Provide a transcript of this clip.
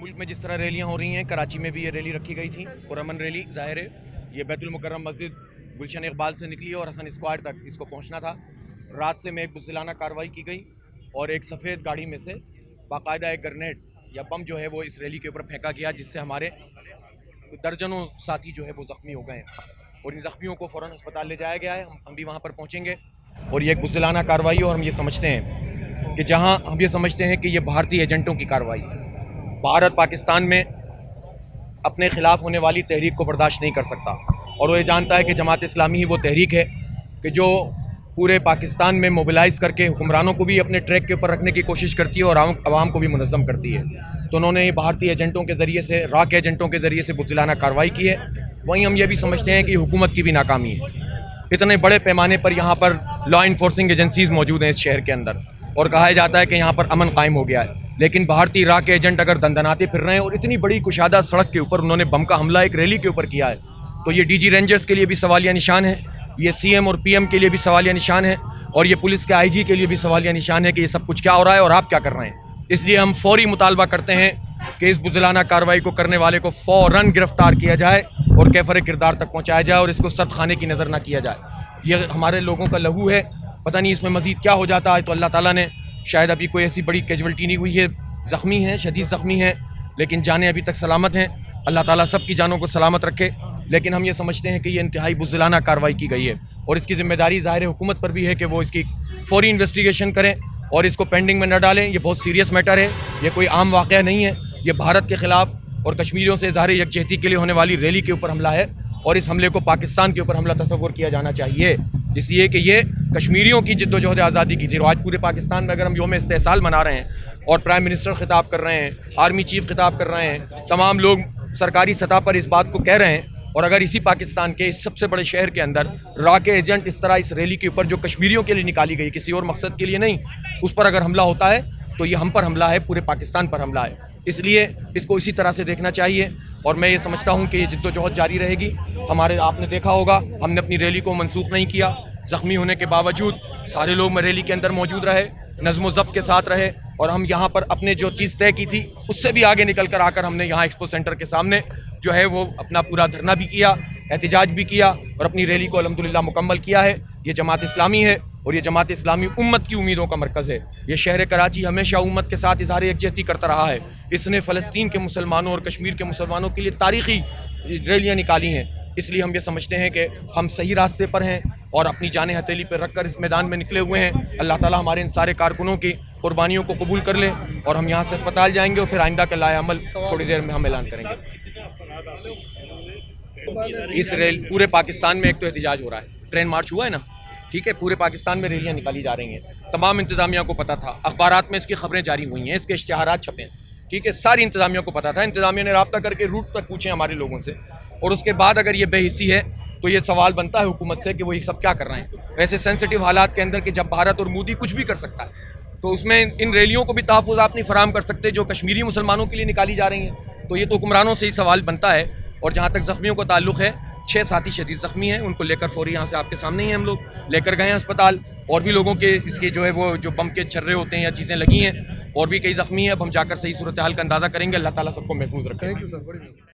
मुल्क में जिस तरह रैलियां हो रही हैं, कराची में भी ये रैली रखी गई थी, पुरअमन रैली ज़ाहिर है। ये बैतुल मुकर्रम मस्जिद गुलशन इकबाल से निकली और हसन स्क्वायर तक इसको पहुंचना था। रात से में एक बुज़दिलाना कार्रवाई की गई और एक सफ़ेद गाड़ी में से बाकायदा एक ग्रेनेड या बम जो है वो इस रैली के ऊपर फेंका गया, जिससे हमारे दर्जनों साथी जो है वो ज़ख्मी हो गए हैं और इन ज़ख्मियों को फ़ौरन अस्पताल ले जाया गया है। हम भी वहाँ पर पहुँचेंगे और ये एक बुज़दिलाना कार्रवाई है और हम ये समझते हैं कि जहाँ हम ये समझते हैं कि ये भारतीय एजेंटों की कार्रवाई है। भारत पाकिस्तान में अपने ख़िलाफ़ होने वाली तहरीक को बर्दाश्त नहीं कर सकता और वो ये जानता है कि जमात इस्लामी ही वो तहरीक है कि जो पूरे पाकिस्तान में मोबिलाइज़ करके हुक्मरानों को भी अपने ट्रैक के ऊपर रखने की कोशिश करती है और आवाम को भी मुनज़्ज़म करती है। तो उन्होंने भारतीय एजेंटों के ज़रिए से, राक एजेंटों के ज़रिए से बुज़दिलाना कार्रवाई की है। वहीं हम ये भी समझते हैं कि हुकूमत की भी नाकामी है। इतने बड़े पैमाने पर यहाँ पर लॉ इन्फोर्सिंग एजेंसीज़ मौजूद हैं इस शहर के अंदर और कहा जाता है कि यहाँ पर अमन कायम हो गया है, लेकिन भारतीय राक एजेंट अगर दंदनाते फिर रहे हैं और इतनी बड़ी कुशादा सड़क के ऊपर उन्होंने बम का हमला एक रैली के ऊपर किया है, तो ये डीजी रेंजर्स के लिए भी सवालिया निशान है, ये सीएम और पीएम के लिए भी सवालिया निशान है और ये पुलिस के आईजी के लिए भी सवालिया निशान है कि ये सब कुछ क्या हो रहा है और आप क्या कर रहे हैं। इसलिए हम फौरी मुतालबा करते हैं कि इस बुज़दिलाना कार्रवाई को करने वाले को फ़ौरन गिरफ्तार किया जाए और कैफर किरदार तक पहुँचाया जाए और इसको सख्त खाने की नज़र ना किया जाए। ये हमारे लोगों का लहू है, पता नहीं इसमें मज़ीद क्या हो जाता है। तो अल्लाह ताला ने शायद अभी कोई ऐसी बड़ी कैजुअल्टी नहीं हुई है, ज़ख्मी हैं, शदीद ज़ख्मी हैं, लेकिन जानें अभी तक सलामत हैं। अल्लाह ताला सब की जानों को सलामत रखे। लेकिन हम ये समझते हैं कि ये इंतहाई बुज़दिलाना कार्रवाई की गई है और इसकी ज़िम्मेदारी ज़ाहिर हुकूमत पर भी है कि वो इसकी फौरी इन्वेस्टिगेशन करें और इसको पेंडिंग में न डालें। ये बहुत सीरियस मैटर है, ये कोई आम वाक़या नहीं है। ये भारत के ख़िलाफ़ और कश्मीरियों से इज़हार यकजहती के लिए होने वाली रैली के ऊपर हमला है और इस हमले को पाकिस्तान के ऊपर हमला तस्वुर किया जाना चाहिए, इसलिए कि ये कश्मीरियों की जद्दोजहद आज़ादी की थी। और आज पूरे पाकिस्तान में अगर हम यौम इस्तेसाल मना रहे हैं और प्राइम मिनिस्टर खिताब कर रहे हैं, आर्मी चीफ खिताब कर रहे हैं, तमाम लोग सरकारी सतह पर इस बात को कह रहे हैं, और अगर इसी पाकिस्तान के इस सबसे बड़े शहर के अंदर राके एजेंट इस तरह इस रैली के ऊपर जो कश्मीरियों के लिए निकाली गई, किसी और मकसद के लिए नहीं, उस पर अगर हमला होता है तो ये हम पर हमला है, पूरे पाकिस्तान पर हमला है। इसलिए इसको इसी तरह से देखना चाहिए और मैं ये समझता हूँ कि ये जिद्दोजहद जारी रहेगी। हमारे आपने देखा होगा हमने अपनी रैली को मनसूख नहीं किया, ज़ख्मी होने के बावजूद सारे लोग रैली के अंदर मौजूद रहे, नज़्म ज़ब्त के साथ रहे और हम यहाँ पर अपने जो चीज़ तय की थी उससे भी आगे निकल कर आकर हमने यहाँ एक्सपो सेंटर के सामने जो है वो अपना पूरा धरना भी किया, एहतिजाज भी किया और अपनी रैली को अल्हम्दुलिल्लाह मुकम्मल किया है। ये जमात इस्लामी है और ये जमात इस्लामी उम्मत की उम्मीदों का मरकज़ है। ये शहर कराची हमेशा उम्मत के साथ इज़हार यकजहती करता रहा है। इसने फ़लस्तीन के मुसलमानों और कश्मीर के मुसलमानों के लिए तारीख़ी रैलियाँ निकाली हैं। इसलिए हम ये समझते हैं कि हम सही रास्ते पर हैं और अपनी जान हथेली पर रख कर इस मैदान में निकले हुए हैं। अल्लाह ताला हमारे इन सारे कारकुनों की कुर्बानियों को कबूल कर ले और हम यहाँ से अस्पताल जाएंगे और फिर आइंदा का लाए अमल थोड़ी देर में हम ऐलान करेंगे। इस रैली पूरे पाकिस्तान में एक तो एहतिजाज हो रहा है, ट्रेन मार्च हुआ है ना, ठीक है, पूरे पाकिस्तान में रैलियाँ निकाली जा रही हैं। तमाम इंतज़ामिया को पता था, अखबारात में इसकी खबरें जारी हुई हैं, इसके इश्तिहारात छपे हैं, ठीक है, सारी इंतज़ामिया को पता था। इंतज़ामिया ने रब्ता करके रूट तक पूछे हमारे लोगों से और उसके बाद अगर ये बेहिस्सी है तो ये सवाल बनता है हुकूमत से कि वो ये सब क्या कर रहे हैं ऐसे सेंसिटिव हालात के अंदर कि जब भारत और मोदी कुछ भी कर सकता है, तो उसमें इन रैलियों को भी तहफ़्फ़ुज़ आप नहीं फराहम कर सकते जो कश्मीरी मुसलमानों के लिए निकाली जा रही हैं। तो ये तो हुक्मरानों से ही सवाल बनता है। और जहाँ तक ज़ख्मियों का ताल्लुक़ है, 6 साथी शदीद ज़ख्मी हैं, उनको लेकर फौरी यहाँ से आपके सामने ही हम लोग लेकर गए हैं अस्पताल। और भी लोगों के इसके जो है वो जो बम के छर्रे होते हैं या चीज़ें लगी हैं और भी कई ज़ख्मी हैं। अब हम जाकर सही सूरत हाल का अंदाज़ा करेंगे। अल्लाह ताला सबको महफूज रखे। Thank you sir.